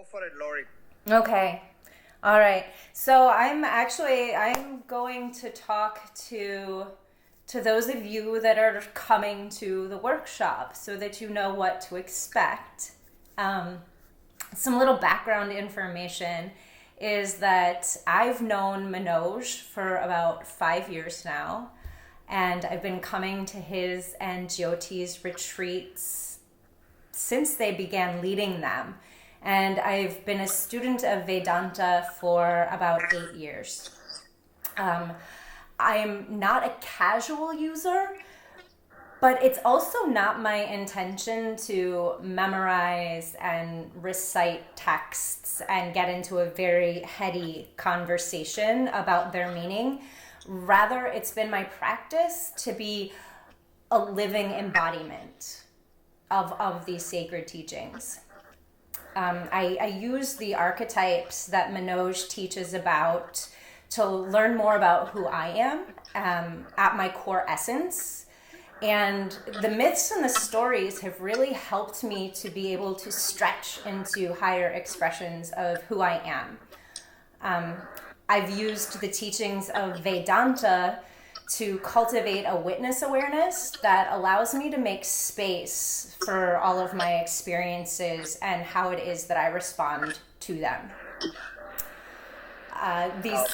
Go for it, Lori. Okay. All right. So I'm going to talk to those of you that are coming to the workshop so that you know what to expect. Um, some little background information is that I've known Manoj for about 5 years now, and I've been coming to his and Jyoti's retreats since they began leading them. And I've been a student of Vedanta for about 8 years. Um, I'm not a casual user, but it's also not my intention to memorize and recite texts and get into a very heady conversation about their meaning. Rather, it's been my practice to be a living embodiment of these sacred teachings. I use the archetypes that Manoj teaches about to learn more about who I am at my core essence. And the myths and the stories have really helped me to be able to stretch into higher expressions of who I am. Um, I've used the teachings of Vedanta to cultivate a witness awareness that allows me to make space for all of my experiences and how it is that I respond to them. Uh, Uh, these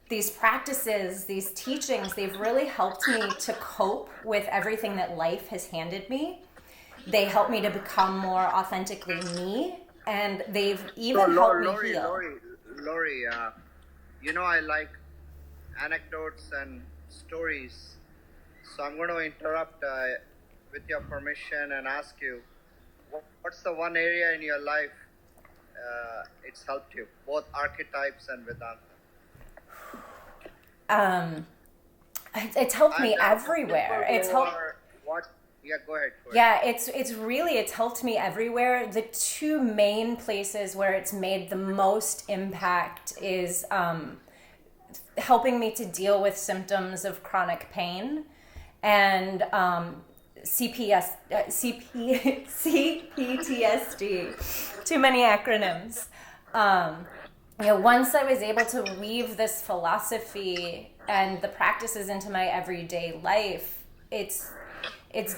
these practices, these teachings, they've really helped me to cope with everything that life has handed me. They help me to become more authentically me, and they've so, even helped me Lori, heal. Lori, I like anecdotes and stories. So I'm going to interrupt with your permission and ask you, what's the one area in your life it's helped you, both archetypes and Vedanta? Um, it's helped And me for people everywhere. It's who helped. are what? Yeah, go ahead. Go ahead. Yeah, it's helped me everywhere. The two main places where it's made the most impact is helping me to deal with symptoms of chronic pain and CPS, CPTSD. Too many acronyms. Um, Once I was able to weave this philosophy and the practices into my everyday life, it's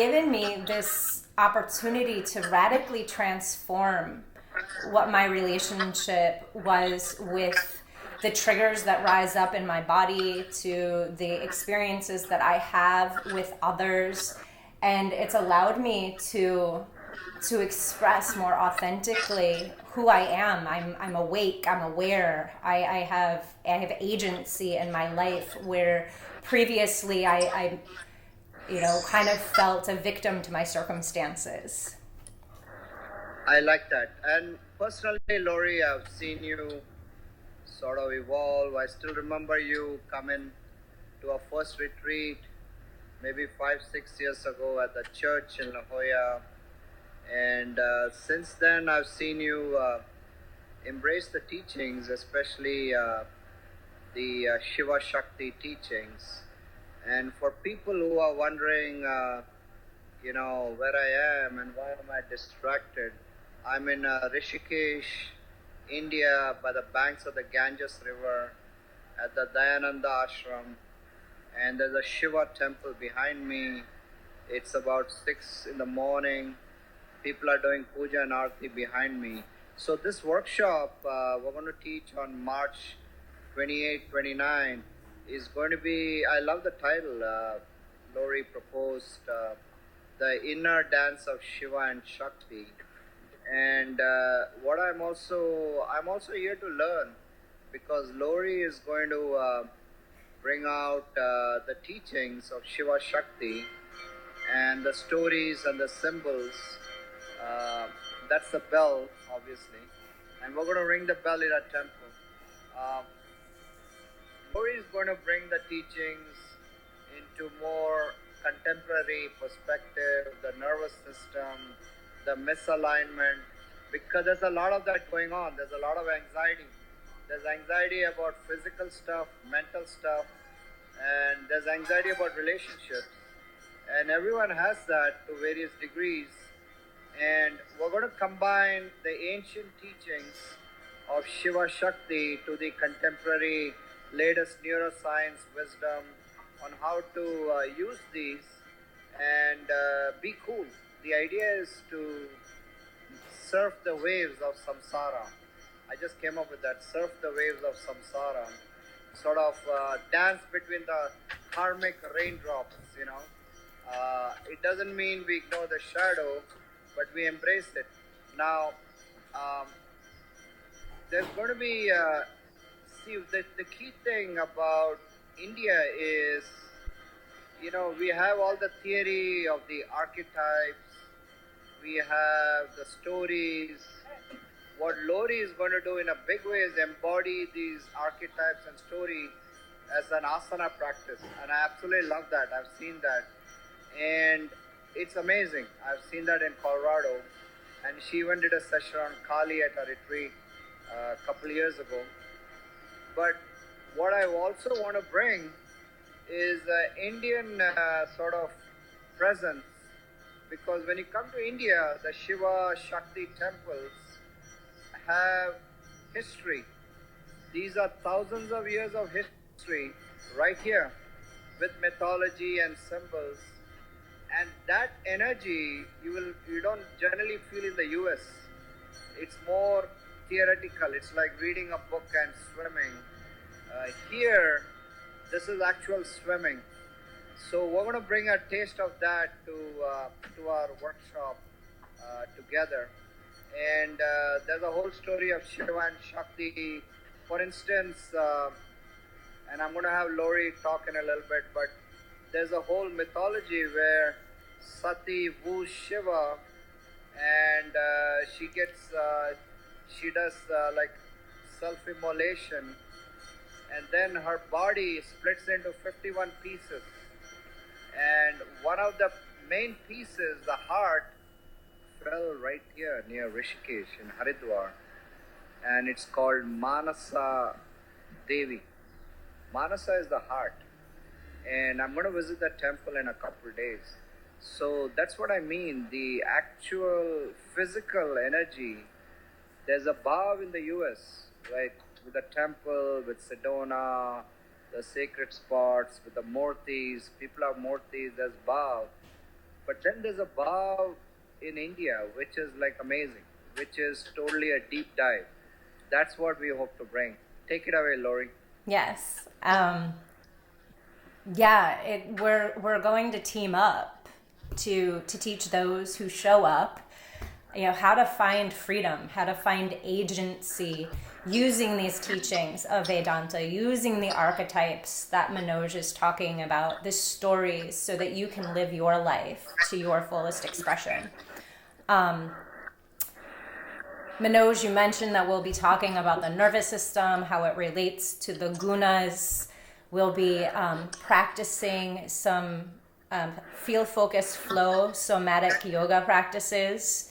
given me this opportunity to radically transform what my relationship was with the triggers that rise up in my body to the experiences that I have with others, and it's allowed me to express more authentically who I am. I'm awake, I'm aware. I have agency in my life where previously I kind of felt a victim to my circumstances. I like that. And personally, Lori, I've seen you sort of evolve. I still remember you coming to our first retreat maybe 5, 6 years ago at the church in La Jolla. And since then, I've seen you embrace the teachings, especially the Shiva Shakti teachings. And for people who are wondering, where I am and why am I distracted, I'm in Rishikesh, India, by the banks of the Ganges River, at the Dayananda Ashram, and there's a Shiva temple behind me. It's about 6 in the morning. People are doing puja and arti behind me. So this workshop we're going to teach on March 28, 29 is going to be, I love the title Lori proposed, the inner dance of Shiva and Shakti. And what I'm also here to learn, because Lori is going to bring out the teachings of Shiva Shakti and the stories and the symbols. Uh, that's the bell, obviously, and we're going to ring the bell in our temple. Uh, Lori is going to bring the teachings into more contemporary perspective, the nervous system, the misalignment, because there's a lot of that going on. There's a lot of anxiety. There's anxiety about physical stuff, mental stuff, and there's anxiety about relationships. And everyone has that to various degrees. And we're going to combine the ancient teachings of Shiva Shakti to the contemporary latest neuroscience wisdom on how to use these and be cool. The idea is to surf the waves of samsara. I just came up with that, surf the waves of samsara, sort of dance between the karmic raindrops, you know. It doesn't mean we ignore the shadow, but we embrace it. Now, um, there's going to be, see, the key thing about India is, you know, we have all the theory of the archetypes, we have the stories. What Lori is going to do in a big way is embody these archetypes and story as an asana practice. And I absolutely love that. I've seen that. And it's amazing. I've seen that in Colorado. And she even did a session on Kali at a retreat a couple of years ago. But what I also want to bring is Indian sort of presence. Because when you come to India, the Shiva Shakti temples have history. These are thousands of years of history right here with mythology and symbols. And that energy you don't generally feel in the US. It's more theoretical. It's like reading a book and swimming. Here, this is actual swimming. So we're going to bring a taste of that to our workshop together. And there's a whole story of Shiva and Shakti. For instance, and I'm going to have Lori talk in a little bit, but there's a whole mythology where Sati woos Shiva, and she does like self-immolation, and then her body splits into 51 pieces. And one of the main pieces, the heart, fell right here near Rishikesh in Haridwar, and it's called Manasa Devi. Manasa is the heart, and I'm going to visit that temple in a couple of days. So that's what I mean, the actual physical energy. There's a bhav in the US, right, with the temple, with Sedona, the sacred spots, with the murtis. People have murtis, there's bhav. But then there's a bhav in India, which is like amazing, which is totally a deep dive. That's what we hope to bring. Take it away, Lori. Yes. We're going to team up to teach those who show up, you know, how to find freedom, how to find agency using these teachings of Vedanta, using the archetypes that Manoj is talking about, the stories, so that you can live your life to your fullest expression. Manoj, you mentioned that we'll be talking about the nervous system, how it relates to the gunas. We'll be practicing some field-focused flow somatic yoga practices.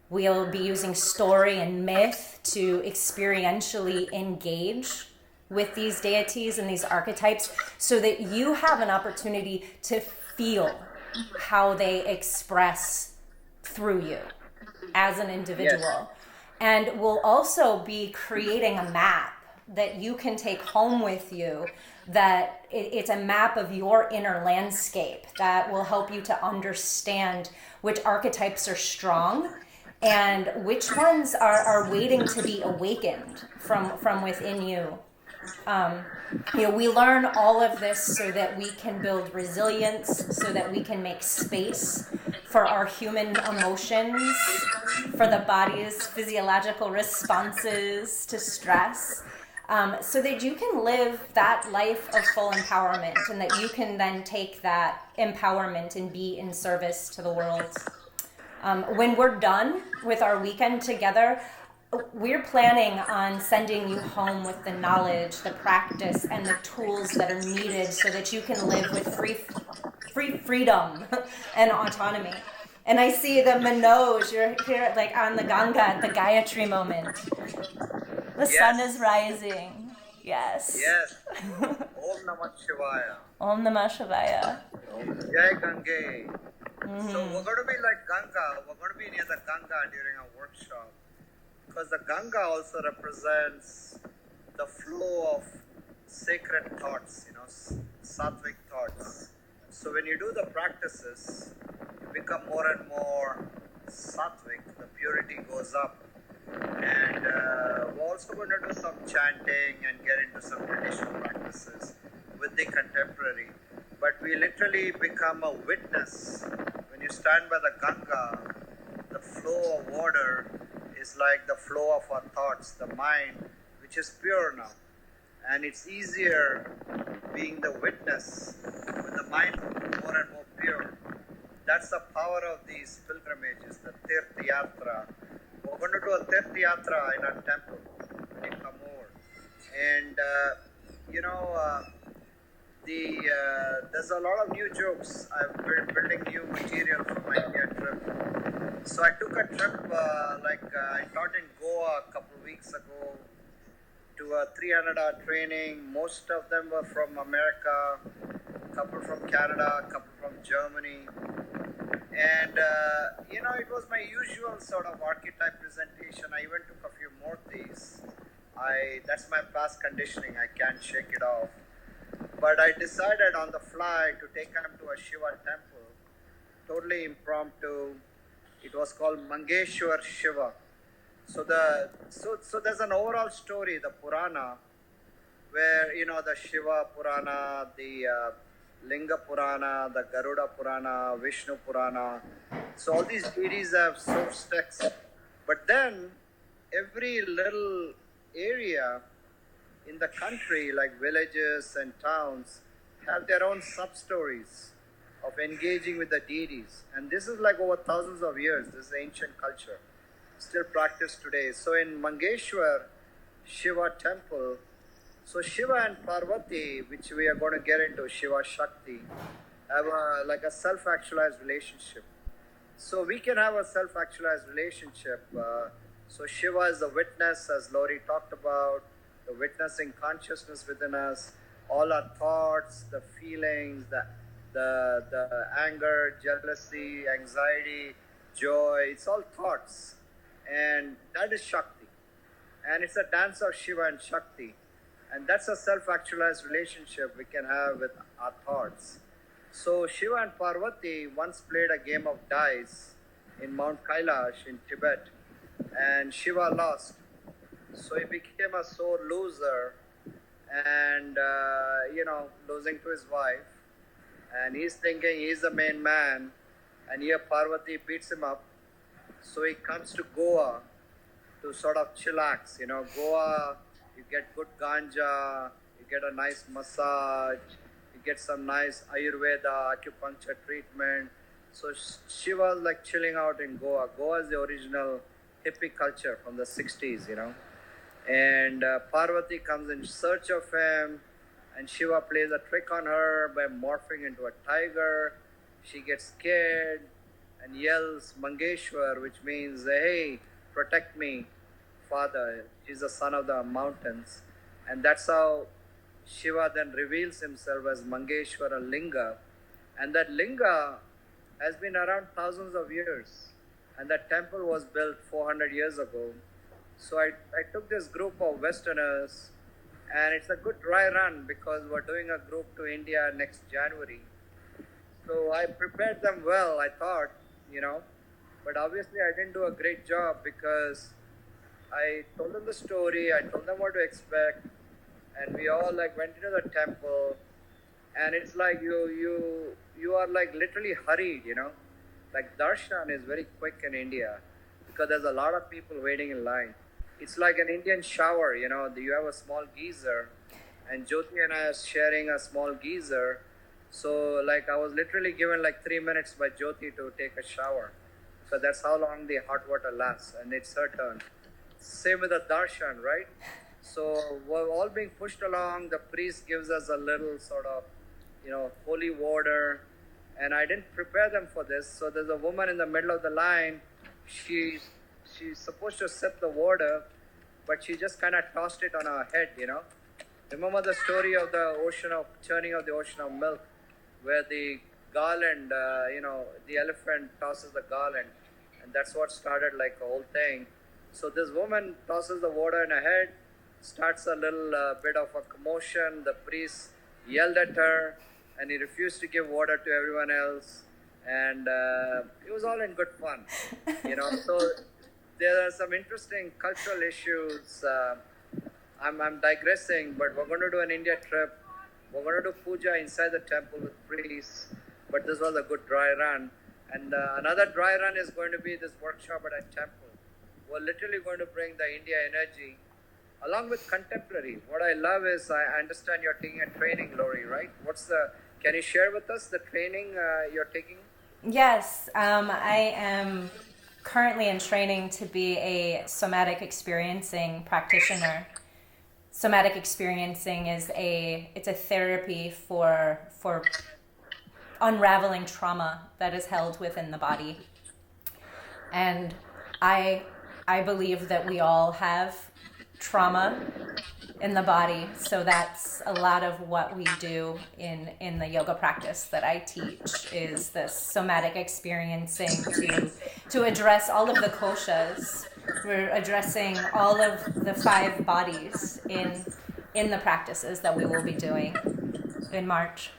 We'll be using story and myth to experientially engage with these deities and these archetypes so that you have an opportunity to feel how they express through you as an individual. Yes. And we'll also be creating a map that you can take home with you, that it's a map of your inner landscape that will help you to understand which archetypes are strong and which ones are waiting to be awakened from within you. We learn all of this so that we can build resilience, so that we can make space for our human emotions, for the body's physiological responses to stress, so that you can live that life of full empowerment, and that you can then take that empowerment and be in service to the world. When we're done with our weekend together, we're planning on sending you home with the knowledge, the practice, and the tools that are needed so that you can live with freedom and autonomy. And I see the Manoj, you're here like on the Ganga at the Gayatri moment. The sun is rising. Yes. Yes. Om Namah Shivaya. Om Namah Shivaya. Jai Gange. So we're going to be like Ganga. We're going to be near the Ganga during our workshop because the Ganga also represents the flow of sacred thoughts, sattvic thoughts. So when you do the practices, you become more and more sattvic. The purity goes up. And we're also going to do some chanting and get into some traditional practices with the contemporary. But we literally become a witness. When you stand by the Ganga, the flow of water is like the flow of our thoughts, the mind, which is pure now. And it's easier being the witness when the mind is more and more pure. That's the power of these pilgrimages, the Tirth Yatra. We're going to do a Tirth Yatra in our temple when you come over. And, there's a lot of new jokes. I've been building new material for my India trip. So I took a trip, I taught in Goa a couple of weeks ago to a 300-hour training. Most of them were from America, a couple from Canada, a couple from Germany. And, it was my usual sort of archetype presentation. I even took a few murtis. That's my past conditioning. I can't shake it off. But I decided on the fly to take them to a Shiva temple, totally impromptu. It was called Mangeshwar Shiva. So there's an overall story, the Purana, where the Shiva Purana, the Linga Purana, the Garuda Purana, Vishnu Purana. So all these deities have source texts. But then every little area in the country, like villages and towns, have their own sub-stories of engaging with the deities. And this is like over thousands of years. This is ancient culture, still practiced today. So in Mangeshwar Shiva temple, so Shiva and Parvati, which we are going to get into, Shiva Shakti, have a self-actualized relationship. So we can have a self-actualized relationship. So Shiva is the witness, as Lori talked about, the witnessing consciousness within us, all our thoughts, the feelings, the anger, jealousy, anxiety, joy, it's all thoughts. And that is Shakti. And it's a dance of Shiva and Shakti. And that's a self-actualized relationship we can have with our thoughts. So Shiva and Parvati once played a game of dice in Mount Kailash in Tibet. And Shiva lost. So he became a sore loser and, losing to his wife. And he's thinking he's the main man. And here Parvati beats him up. So he comes to Goa to sort of chillax. Goa, you get good ganja, you get a nice massage, you get some nice Ayurveda, acupuncture treatment. So Shiva is like chilling out in Goa. Goa is the original hippie culture from the 60s, And Parvati comes in search of him, and Shiva plays a trick on her by morphing into a tiger. She gets scared and yells Mangeshwar, which means, hey, protect me, Father. He's the son of the mountains. And that's how Shiva then reveals himself as Mangeshwara Linga. And that Linga has been around thousands of years. And that temple was built 400 years ago. So I took this group of Westerners, and it's a good dry run because we're doing a group to India next January. So I prepared them well, I thought, but obviously I didn't do a great job because I told them the story, I told them what to expect, and we all went into the temple, and it's like you are literally hurried, Like darshan is very quick in India because there's a lot of people waiting in line. It's like an Indian shower, you have a small geyser, and Jyoti and I are sharing a small geyser. So I was literally given 3 minutes by Jyoti to take a shower. So that's how long the hot water lasts, and it's her turn. Same with the darshan, right? So we're all being pushed along. The priest gives us a little sort of, holy water. And I didn't prepare them for this. So there's a woman in the middle of the line. She's supposed to sip the water, but she just kind of tossed it on her head, Remember the story of the churning of the ocean of milk, where the garland, the elephant tosses the garland, and that's what started like a whole thing. So this woman tosses the water in her head, starts a little bit of a commotion. The priest yelled at her, and he refused to give water to everyone else, and it was all in good fun, So there are some interesting cultural issues. I'm digressing, but we're going to do an India trip. We're going to do puja inside the temple with priests, but this was a good dry run. And another dry run is going to be this workshop at a temple. We're literally going to bring the India energy along with contemporary. What I love is I understand you're taking a training, Lori, right? Can you share with us the training you're taking? Yes, I am currently in training to be a somatic experiencing practitioner. Somatic experiencing it's a therapy for unraveling trauma that is held within the body. And I believe that we all have trauma in the body, so that's a lot of what we do in the yoga practice that I teach, is this somatic experiencing to address all of the koshas. We're addressing all of the 5 bodies in the practices that we will be doing in March.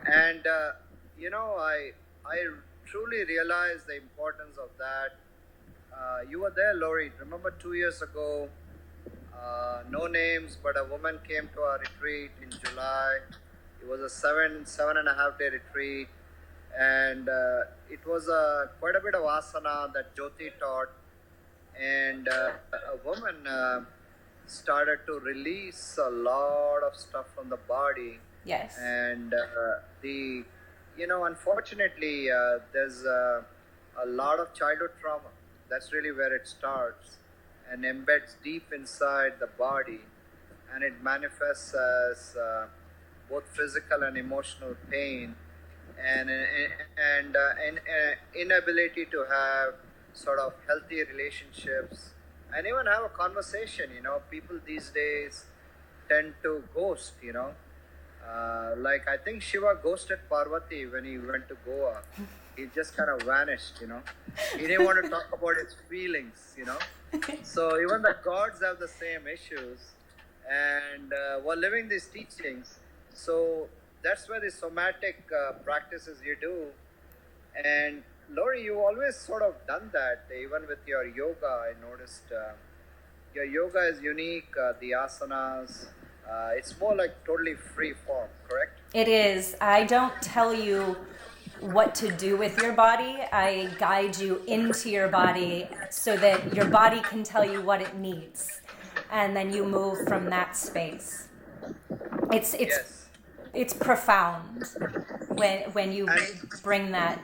And I truly realize the importance of that. You were there, Lori. Remember 2 years ago, no names, but a woman came to our retreat in July. It was a 7.5 day retreat, and it was quite a bit of asana that Jyoti taught, and a woman started to release a lot of stuff from the body. Yes. And unfortunately, there's a lot of childhood trauma. That's really where it starts and embeds deep inside the body, and it manifests as both physical and emotional pain, and inability to have sort of healthy relationships and even have a conversation. People these days tend to ghost. Like I think Shiva ghosted Parvati when he went to Goa. He just kind of vanished. He didn't want to talk about his feelings. So even the gods have the same issues, and we're living these teachings. So that's where the somatic practices you do. And Lori, you always sort of done that, even with your yoga. I noticed your yoga is unique, the asanas. It's more like totally free form, correct? It is. I don't tell you what to do with your body. I guide you into your body so that your body can tell you what it needs, and then you move from that space. It's profound when you bring that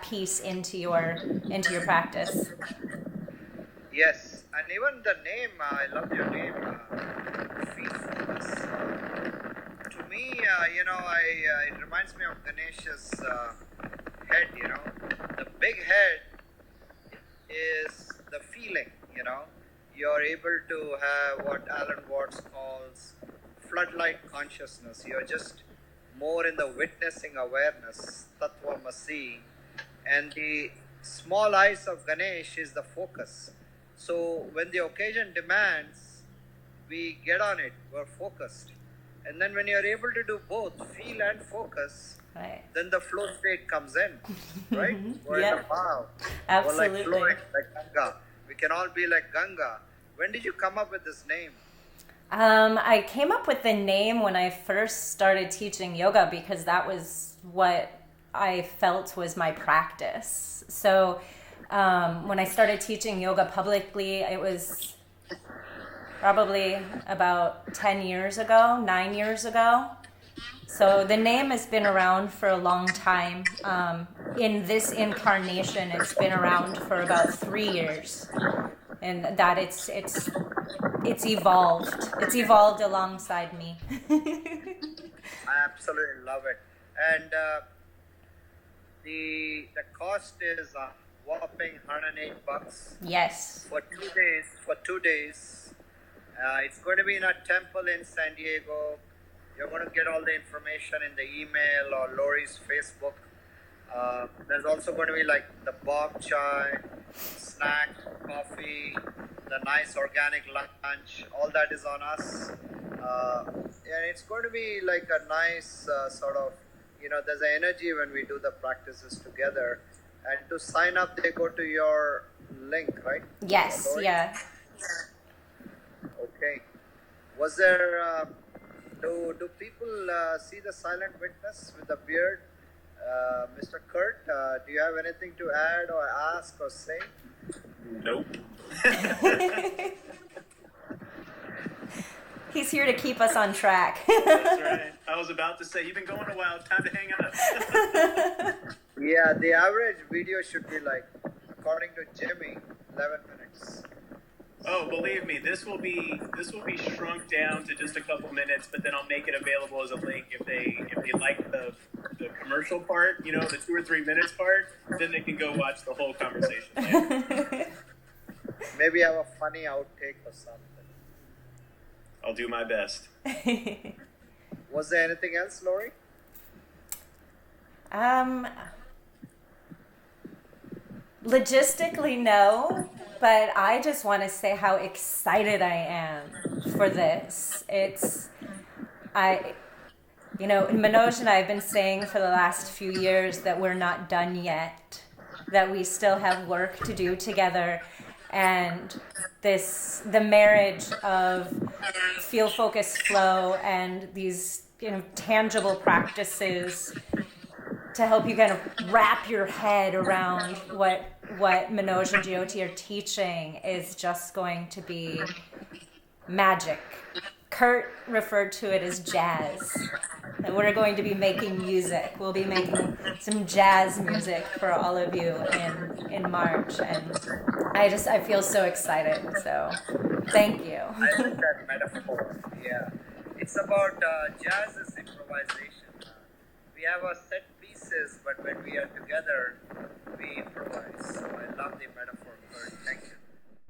piece into your practice. Yes, and even the name, I love your name, Faithfulness. To me, it reminds me of Ganesha's head. The big head is the feeling. You're able to have what Alan Watts calls floodlight consciousness. You're just more in the witnessing awareness, Tattvamasi, and the small eyes of Ganesh is the focus. So when the occasion demands, we get on it, we're focused. And then when you're able to do both, feel and focus, right, then the flow state comes in, right? We're in the bow. Absolutely. We're like flowing like Ganga. We can all be like Ganga. When did you come up with this name? I came up with the name when I first started teaching yoga, because that was what I felt was my practice. So when I started teaching yoga publicly, it was probably about 9 years ago. So the name has been around for a long time. In this incarnation, it's been around for about 3 years, and that it's evolved. It's evolved alongside me. I absolutely love it, and the cost is whopping $108. Yes. For 2 days. It's going to be in a temple in San Diego. You're going to get all the information in the email or Lori's Facebook. There's also going to be like the Bob chai, snack, coffee, the nice organic lunch. All that is on us. And it's going to be like a nice sort of, there's an energy when we do the practices together. And to sign up, they go to your link, right? Yes, Lori? yeah. Okay. Was there, do people see the silent witness with the beard? Mr. Kurt, do you have anything to add or ask or say? Nope. He's here to keep us on track. That's right. I was about to say, you've been going a while. Time to hang up. Yeah, the average video should be like, according to Jimmy, 11 minutes. Oh, believe me, this will be shrunk down to just a couple minutes, but then I'll make it available as a link if they like the commercial part, the 2 or 3 minutes part, then they can go watch the whole conversation later. Maybe have a funny outtake or something. I'll do my best. Was there anything else, Lori? Logistically, no, but I just want to say how excited I am for this. Manoj and I have been saying for the last few years that we're not done yet, that we still have work to do together, and the marriage of feel, focus, flow, and these tangible practices to help you kind of wrap your head around what Manoj and Jyoti are teaching is just going to be magic. Kurt referred to it as jazz. And we're going to be making music. We'll be making some jazz music for all of you in March. And I feel so excited. So thank you. I like that metaphor. Yeah. It's about jazz is improvisation. We have our set pieces, but when we are together,